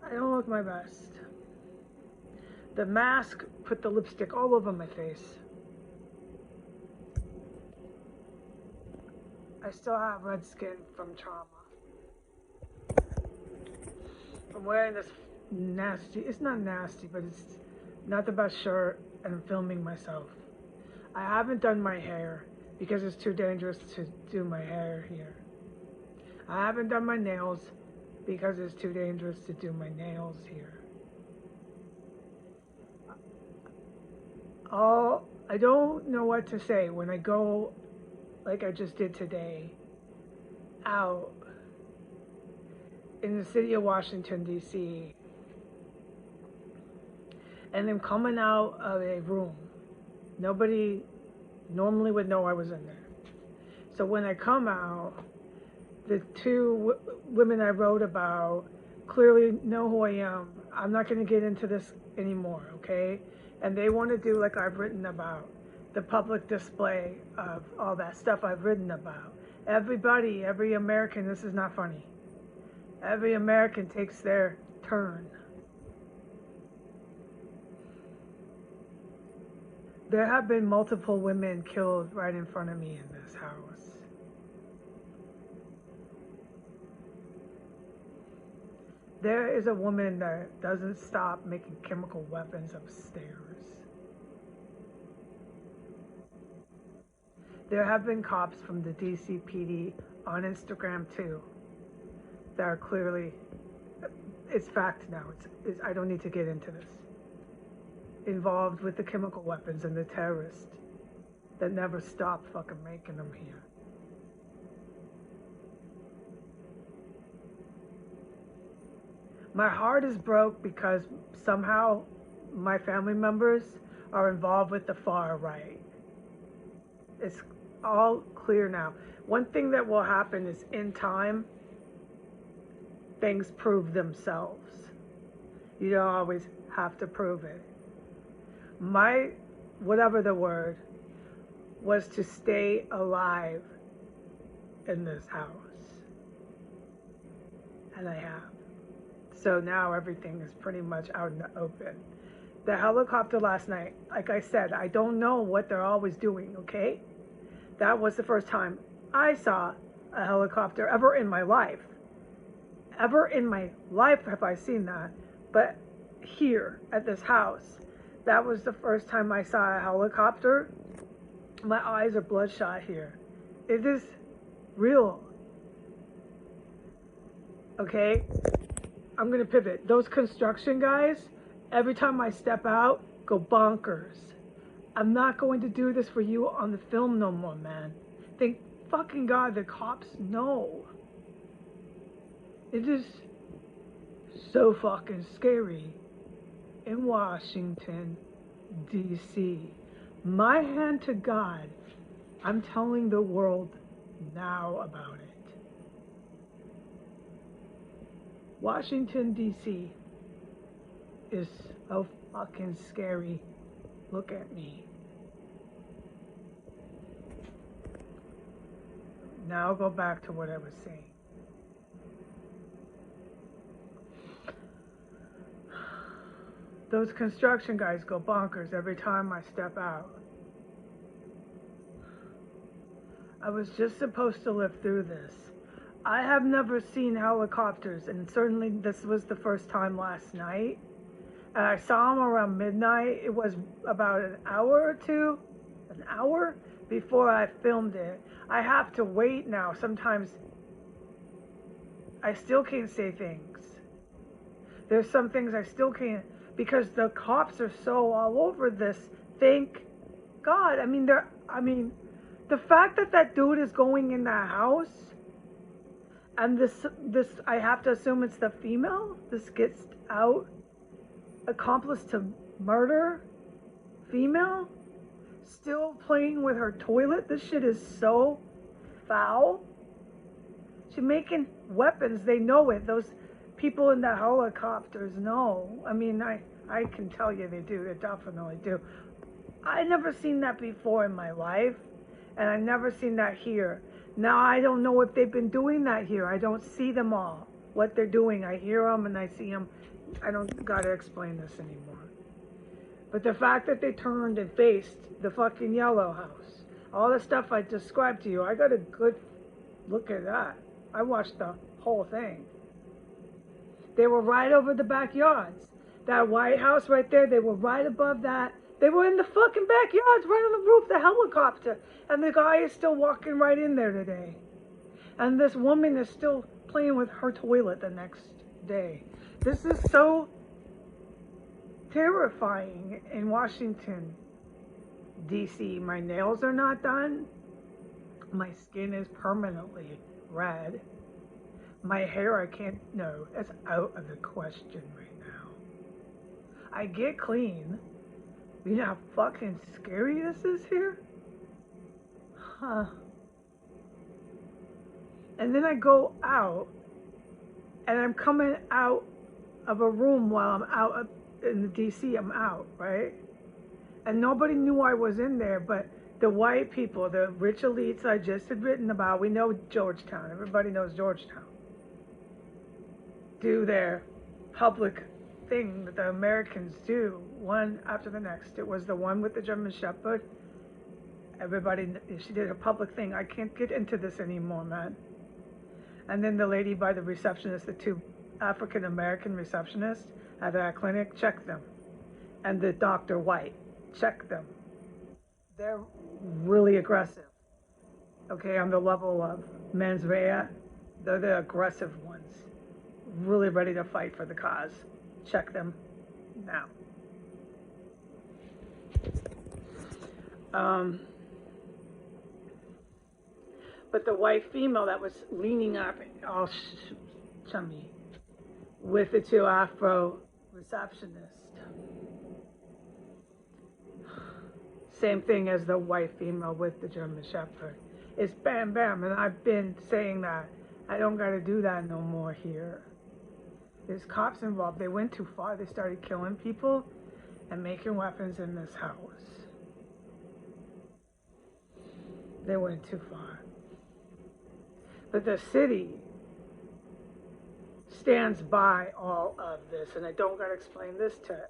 I don't look my best. The mask put the lipstick all over my face. I still have red skin from trauma. I'm wearing this nasty, it's not nasty, but it's not the best shirt, and I'm filming myself. I haven't done my hair because it's too dangerous to do my hair here. I haven't done my nails because it's too dangerous to do my nails here. I don't know what to say when I go, like I just did today, out in the city of Washington, D.C., and I'm coming out of a room. Nobody normally would know I was in there. So when I come out, the two women I wrote about clearly know who I am. I'm not going to get into this anymore, okay? And they want to do like I've written about, the public display of all that stuff I've written about. Everybody, every American, this is not funny. Every American takes their turn. There have been multiple women killed right in front of me in this house. There is a woman that doesn't stop making chemical weapons upstairs. There have been cops from the DCPD on Instagram too that are clearly, it's fact now, I don't need to get into this, involved with the chemical weapons and the terrorists that never stop fucking making them here. My heart is broke because somehow my family members are involved with the far right. It's all clear now. One thing that will happen is in time, things prove themselves. You don't always have to prove it. My, whatever the word, was to stay alive in this house. And I have. So now everything is pretty much out in the open. The helicopter last night, like I said, I don't know what they're always doing, okay? That was the first time I saw a helicopter ever in my life. Ever in my life have I seen that. But here at this house, that was the first time I saw a helicopter. My eyes are bloodshot here. It is real. Okay? I'm going to pivot. Those construction guys, every time I step out, go bonkers. I'm not going to do this for you on the film no more, man. Thank fucking God the cops know. It is so fucking scary in Washington, D.C. My hand to God, I'm telling the world now about it. Washington, D.C. is so fucking scary. Look at me. Now I'll go back to what I was saying. Those construction guys go bonkers every time I step out. I was just supposed to live through this. I have never seen helicopters, and certainly this was the first time last night. And I saw them around midnight. It was about an hour before I filmed it. I have to wait now. Sometimes I still can't say things. There's some things I still can't, because the cops are so all over this. Thank God. I mean, the fact that that dude is going in that house, and this, I have to assume it's the female. This gets out, accomplice to murder, female, still playing with her toilet. This shit is so foul. She's making weapons. They know it. Those people in the helicopters know. I mean, I can tell you they do. They definitely do. I never seen that before in my life, and I never seen that here. Now, I don't know if they've been doing that here. I don't see them all what they're doing. I hear them and I see them. I don't gotta explain this anymore. But the fact that they turned and faced the fucking Yellow House, all the stuff I described to you, I got a good look at that. I watched the whole thing. They were right over the backyards. That White House right there, they were right above that. They were in the fucking backyards, right on the roof of the helicopter. And the guy is still walking right in there today. And this woman is still playing with her toilet the next day. This is so terrifying in Washington, D.C. My nails are not done. My skin is permanently red. My hair, I can't, no, it's out of the question right now. I get clean. You know how fucking scary this is here? Huh. And then I go out, and I'm coming out of a room while I'm out in the DC, I'm out, right? And nobody knew I was in there, but the white people, the rich elites I just had written about, we know Georgetown, everybody knows Georgetown, do their public thing that the Americans do, one after the next. It was the one with the German Shepherd. Everybody, she did a public thing. I can't get into this anymore, man. And then the lady by the receptionist, the two African American receptionists at that clinic, check them. And the Dr. White, check them. They're really aggressive. Okay, on the level of mens rea, they're the aggressive ones. Really ready to fight for the cause. Check them now. But the white female that was leaning up, all chummy, with the two Afro receptionists. Same thing as the white female with the German Shepherd. It's bam, bam, and I've been saying that. I don't gotta do that no more here. There's cops involved. They went too far. They started killing people and making weapons in this house. They went too far. But the city stands by all of this, and I don't gotta explain this to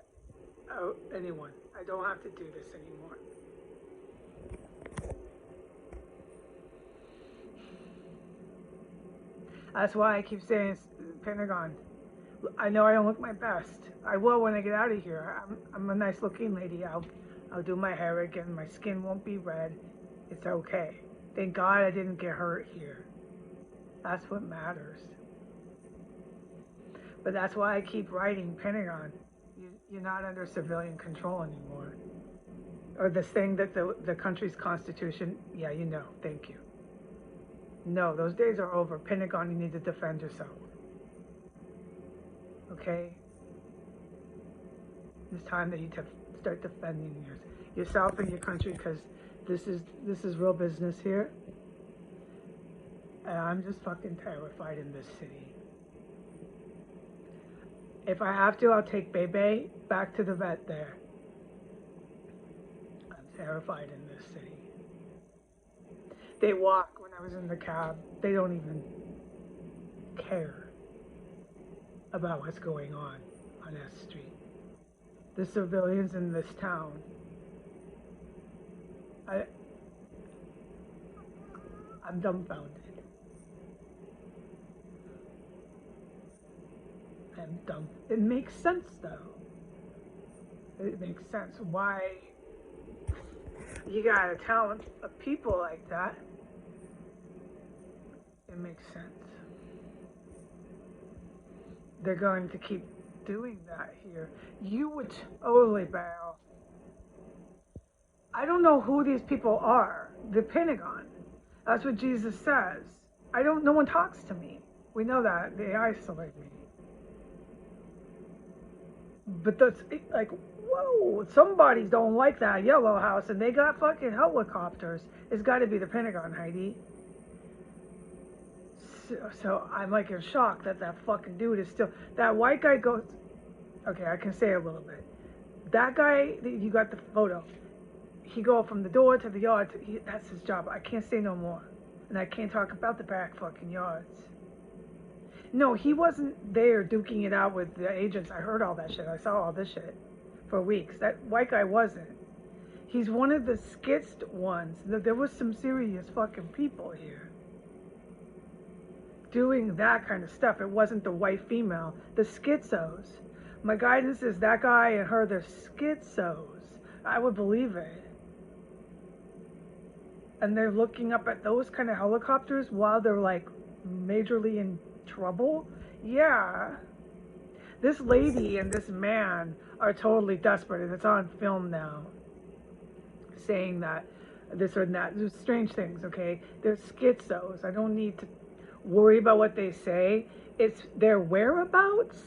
anyone. I don't have to do this anymore. That's why I keep saying Pentagon. I know I don't look my best. I will when I get out of here. I'm a nice looking lady. I'll do my hair again. My skin won't be red. It's okay. Thank God I didn't get hurt here. That's what matters. But that's why I keep writing Pentagon. You're not under civilian control anymore. Or this thing that the country's constitution, yeah, you know, thank you. No, those days are over. Pentagon, you need to defend yourself. Okay? It's time that you start defending yourself and your country, because this is real business here. And I'm just fucking terrified in this city. If I have to, I'll take Bebe back to the vet there. I'm terrified in this city. They walk when I was in the cab. They don't even care about what's going on S Street. The civilians in this town, I'm dumbfounded. I'm dumb. It makes sense though. It makes sense why you got a town of people like that. It makes sense. They're going to keep doing that here. You would totally bow. I don't know who these people are. The Pentagon. That's what Jesus says. No one talks to me. We know that. They isolate me. But that's like, whoa, somebody's don't like that Yellow House and they got fucking helicopters. It's got to be the Pentagon, Heidi. So I'm like in shock that fucking dude is still, that white guy goes, okay, I can say a little bit. That guy, you got the photo. He go from the door to the yard. That's his job. I can't say no more. And I can't talk about the back fucking yards. No, he wasn't there duking it out with the agents. I heard all that shit. I saw all this shit for weeks. That white guy wasn't. He's one of the skitsed ones. There was some serious fucking people here doing that kind of stuff. It wasn't the white female, the schizos. My guidance is that guy and her, they're schizos. I would believe it. And they're looking up at those kind of helicopters while they're like majorly in trouble. Yeah. This lady and this man are totally desperate, and it's on film now, saying that this or that. There's strange things, okay? They're schizos. I don't need to worry about what they say. It's their whereabouts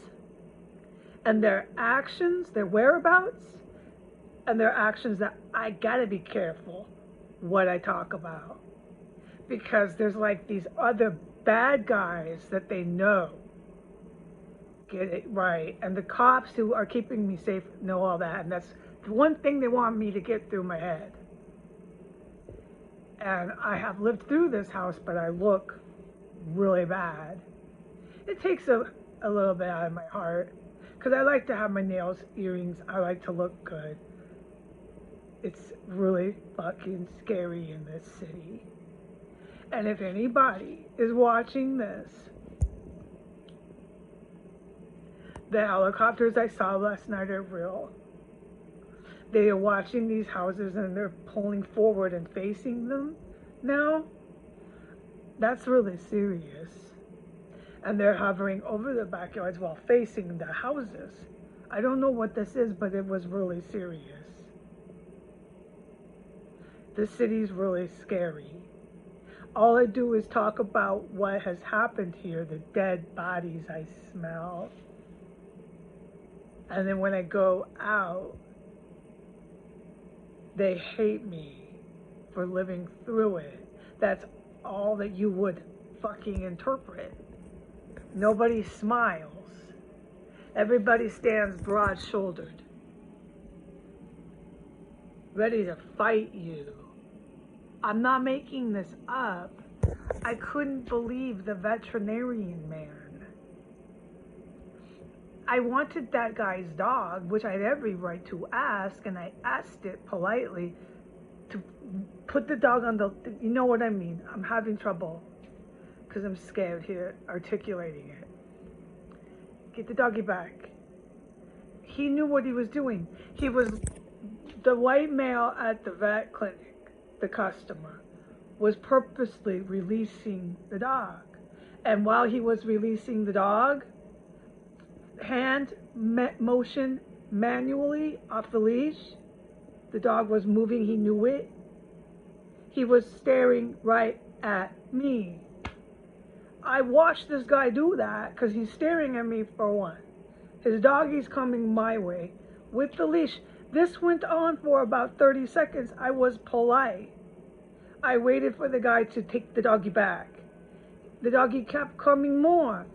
and their actions, their whereabouts and their actions that I gotta be careful what I talk about. Because there's like these other bad guys that they know. Get it right. And the cops who are keeping me safe know all that. And that's the one thing they want me to get through my head. And I have lived through this house, but I look really bad. It takes a little bit out of my heart. Because I like to have my nails, earrings. I like to look good. It's really fucking scary in this city. And if anybody is watching this, the helicopters I saw last night are real. They are watching these houses and they're pulling forward and facing them now. That's really serious. And they're hovering over the backyards while facing the houses. I don't know what this is, but it was really serious. The city's really scary. All I do is talk about what has happened here, the dead bodies I smell. And then when I go out, they hate me for living through it. That's all that you would fucking interpret. Nobody smiles. Everybody stands broad-shouldered, ready to fight you. I'm not making this up. I couldn't believe the veterinarian man. I wanted that guy's dog, which I had every right to ask, and I asked it politely to put the dog on the, you know what I mean? I'm having trouble because I'm scared here articulating it. Get the doggy back. He knew what he was doing. He was the white male at the vet clinic. The customer was purposely releasing the dog. And while he was releasing the dog, hand motion manually off the leash, the dog was moving, he knew it. He was staring right at me. I watched this guy do that because he's staring at me for one. His doggy's coming my way with the leash. This went on for about 30 seconds. I was polite. I waited for the guy to take the doggy back. The doggy kept coming more.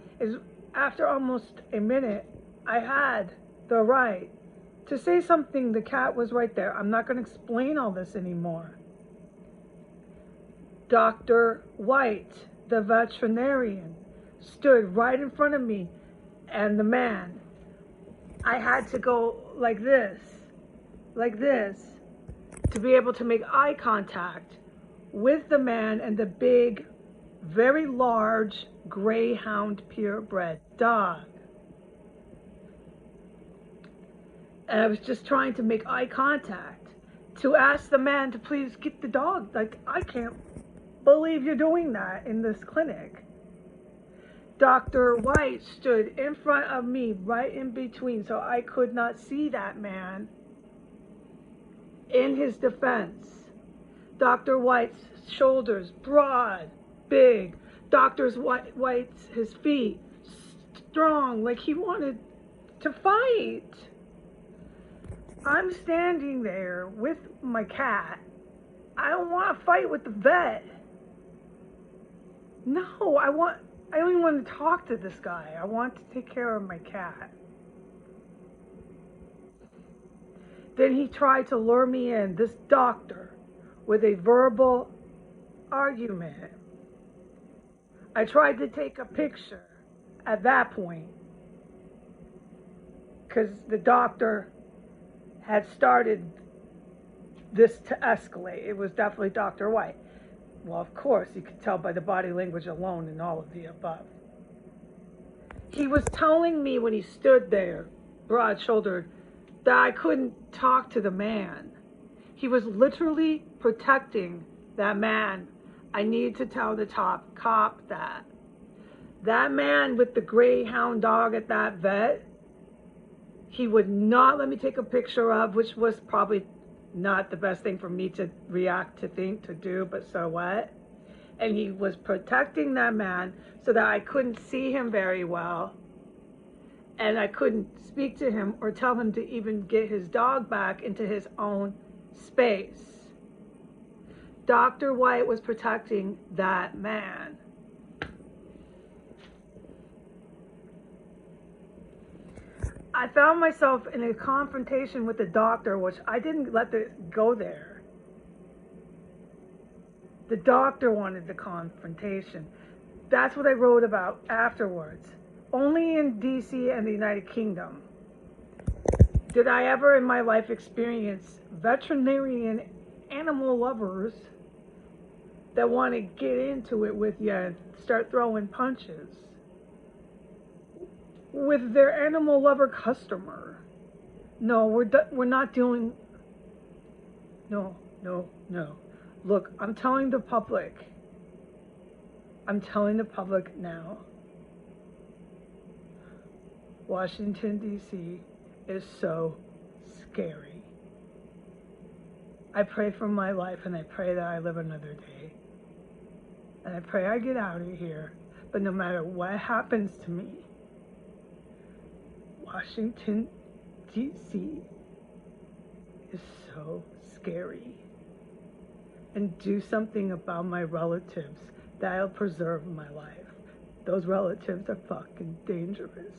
After almost a minute, I had the right to say something. The cat was right there. I'm not going to explain all this anymore. Dr. White, the veterinarian, stood right in front of me and the man. I had to go like this, to be able to make eye contact with the man and the big, very large greyhound purebred dog. And I was just trying to make eye contact to ask the man to please get the dog. Like, I can't believe you're doing that in this clinic. Dr. White stood in front of me, right in between, so I could not see that man. In his defense, Dr. White's shoulders broad, big. Dr. White's, his feet strong, like he wanted to fight. I'm standing there with my cat. I don't want to fight with the vet. No, I don't even want to talk to this guy. I want to take care of my cat. Then he tried to lure me in, this doctor, with a verbal argument. I tried to take a picture at that point, because the doctor had started this to escalate. It was definitely Dr. White. Well, of course, you could tell by the body language alone and all of the above. He was telling me when he stood there, broad-shouldered, that I couldn't talk to the man. He was literally protecting that man. I need to tell the top cop that. That man with the greyhound dog at that vet, he would not let me take a picture of, which was probably not the best thing for me to react to, think, to do, but so what? And he was protecting that man so that I couldn't see him very well, and I couldn't speak to him or tell him to even get his dog back into his own space. Dr. White was protecting that man. I found myself in a confrontation with the doctor, which I didn't let it go there. The doctor wanted the confrontation. That's what I wrote about afterwards. Only in DC and the United Kingdom did I ever in my life experience veterinarian animal lovers that want to get into it with you and start throwing punches with their animal lover customer. No, we're not doing. No. Look, I'm telling the public. I'm telling the public now. Washington, D.C. is so scary. I pray for my life, and I pray that I live another day. And I pray I get out of here. But no matter what happens to me, Washington, D.C. is so scary. And do something about my relatives that'll preserve my life. Those relatives are fucking dangerous.